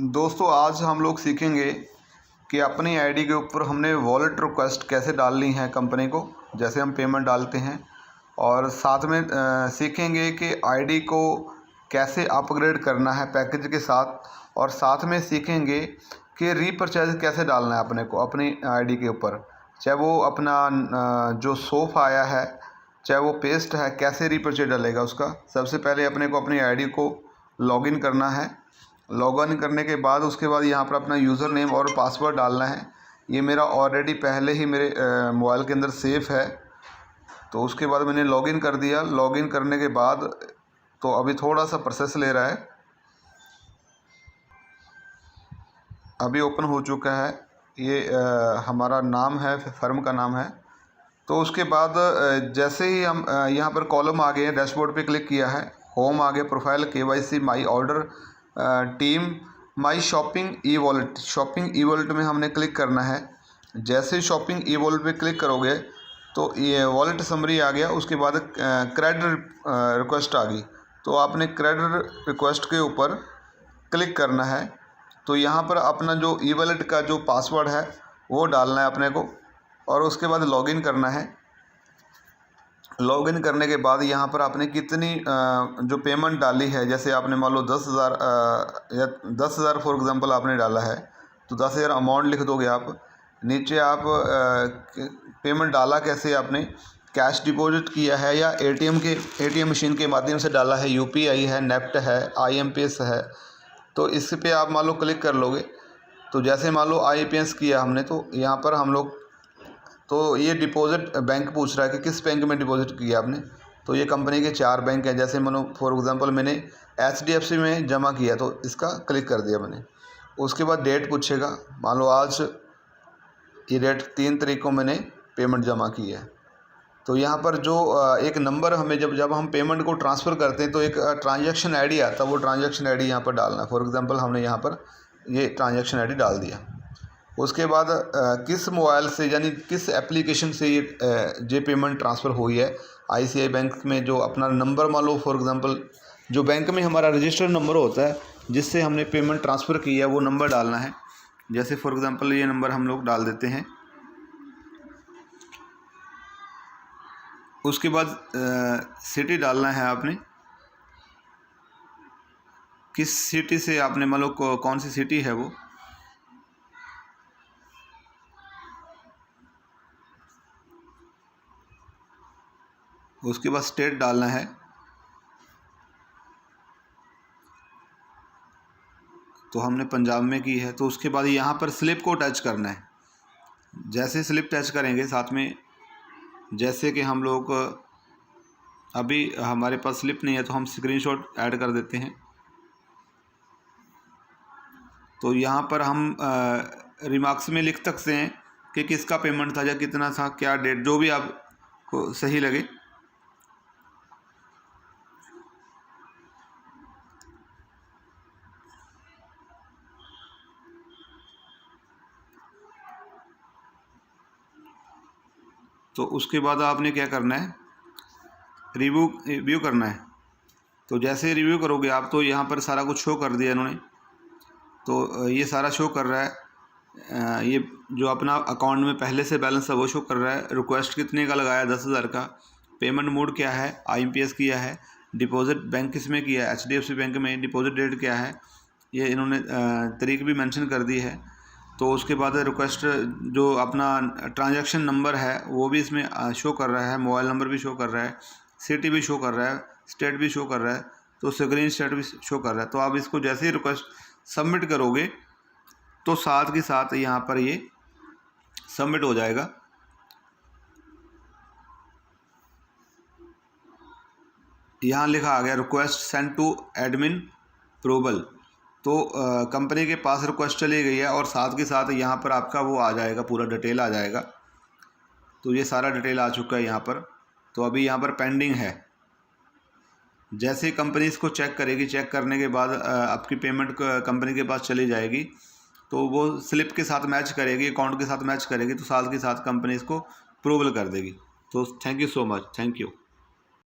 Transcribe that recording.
दोस्तों आज हम लोग सीखेंगे कि अपनी आईडी के ऊपर हमने वॉलेट रिक्वेस्ट कैसे डालनी है कंपनी को, जैसे हम पेमेंट डालते हैं। और साथ में सीखेंगे कि आईडी को कैसे अपग्रेड करना है पैकेज के साथ, और साथ में सीखेंगे कि रीपरचेज कैसे डालना है अपने को अपनी आईडी के ऊपर, चाहे वो अपना जो सोफ आया है चाहे वो पेस्ट है, कैसे रीपरचेज डालेगा उसका। सबसे पहले अपने को अपनी आईडी को लॉगिन करना है। लॉगिन करने के बाद उसके बाद यहाँ पर अपना यूज़र नेम और पासवर्ड डालना है। ये मेरा ऑलरेडी पहले ही मेरे मोबाइल के अंदर सेव है, तो उसके बाद मैंने लॉगिन कर दिया। लॉगिन करने के बाद तो अभी थोड़ा सा प्रोसेस ले रहा है, अभी ओपन हो चुका है। ये हमारा नाम है, फर्म का नाम है। तो उसके बाद जैसे ही हम यहाँ पर कॉलम आ गए हैं, डैशबोर्ड पे क्लिक किया है, होम आ गया, profile, KYC, my order, team, my shopping e wallet. Shopping e wallet में हमने क्लिक करना है। जैसे ही शॉपिंग ई वॉलेट पे क्लिक करोगे तो ये वॉलेट समरी आ गया। उसके बाद क्रेडिट रिक्वेस्ट आ गई, तो आपने क्रेडिट रिक्वेस्ट के ऊपर क्लिक करना है। तो यहाँ पर अपना जो ई वॉलेट का जो पासवर्ड है वो डालना है अपने को, और उसके बाद लॉगिन करना है। लॉगिन करने के बाद यहाँ पर आपने कितनी जो पेमेंट डाली है, जैसे आपने मान लो 10,000 या 10,000 फॉर एग्ज़ाम्पल आपने डाला है, तो 10,000 अमाउंट लिख दोगे आप। नीचे आप पेमेंट डाला कैसे, आपने कैश डिपॉजिट किया है या एटीएम मशीन के माध्यम से डाला है, UPI है, नेफ्ट है, IMPS है। तो इस पे आप मान लो क्लिक कर लोगे। तो जैसे मान लो IMPS किया हमने, तो यहाँ पर हम लोग, तो ये डिपॉजिट बैंक पूछ रहा है कि किस बैंक में डिपॉजिट किया आपने। तो ये कंपनी के 4 बैंक हैं, जैसे मानो फॉर एग्ज़ाम्पल मैंने HDFC में जमा किया, तो इसका क्लिक कर दिया मैंने। उसके बाद डेट पूछेगा, मान लो आज ये डेट 3 तारीख को मैंने पेमेंट जमा की है। तो यहाँ पर जो एक नंबर हमें जब हम पेमेंट को ट्रांसफ़र करते हैं तो एक ट्रांजैक्शन ID आता है, वो ट्रांजैक्शन ID यहाँ पर डालना है। फॉर एग्ज़ाम्पल हमने यहाँ पर ये ट्रांजैक्शन ID डाल दिया। उसके बाद किस मोबाइल से यानी किस एप्लीकेशन से ये पेमेंट ट्रांसफ़र हुई है। ICICI बैंक में जो अपना नंबर मान लो, फॉर एग्ज़ाम्पल जो बैंक में हमारा रजिस्टर्ड नंबर होता है जिससे हमने पेमेंट ट्रांसफ़र की है, वो नंबर डालना है। जैसे फॉर एग्ज़ाम्पल ये नंबर हम लोग डाल देते हैं। उसके बाद सिटी डालना है आपने, किस सिटी से आपने मान लो कौन सी सिटी है वो। उसके बाद स्टेट डालना है। तो हमने पंजाब में की है। तो उसके बाद यहाँ पर स्लिप को टच करना है। जैसे स्लिप टच करेंगे, साथ में जैसे कि हम लोग अभी हमारे पास स्लिप नहीं है तो हम स्क्रीनशॉट ऐड कर देते हैं। तो यहाँ पर हम रिमार्क्स में लिख सकते हैं कि किसका पेमेंट था या कितना था, क्या डेट, जो भी आपको सही लगे। तो उसके बाद आपने क्या करना है, रिव्यू करना है। तो जैसे रिव्यू करोगे आप, तो यहाँ पर सारा कुछ शो कर दिया इन्होंने। तो ये सारा शो कर रहा है। ये जो अपना अकाउंट में पहले से बैलेंस है वो शो कर रहा है। रिक्वेस्ट कितने का लगाया, 10,000 का। पेमेंट मोड क्या है, IMPS किया है। डिपॉजिट बैंक किस में किया है, HDFC बैंक में। डिपॉजिट डेट क्या है, ये इन्होंने तारीख भी मेंशन कर दी है। तो उसके बाद रिक्वेस्ट जो अपना ट्रांजैक्शन नंबर है वो भी इसमें शो कर रहा है, मोबाइल नंबर भी शो कर रहा है, सिटी भी शो कर रहा है, स्टेट भी शो कर रहा है, तो स्क्रीन स्टेट भी शो कर रहा है। तो आप इसको जैसे ही रिक्वेस्ट सबमिट करोगे तो साथ के साथ यहाँ पर ये सबमिट हो जाएगा। यहाँ लिखा आ गया request send to admin approval. तो कंपनी के पास रिक्वेस्ट चली गई है, और साथ के साथ यहाँ पर आपका वो आ जाएगा, पूरा डिटेल आ जाएगा। तो ये सारा डिटेल आ चुका है यहाँ पर। तो अभी यहाँ पर पेंडिंग है। जैसे ही कंपनी इसको चेक करेगी, चेक करने के बाद आपकी पेमेंट कंपनी के पास चली जाएगी। तो वो स्लिप के साथ मैच करेगी, अकाउंट के साथ मैच करेगी, तो साथ के साथ कंपनी इसको अप्रूवल कर देगी। तो thank you so much, thank you.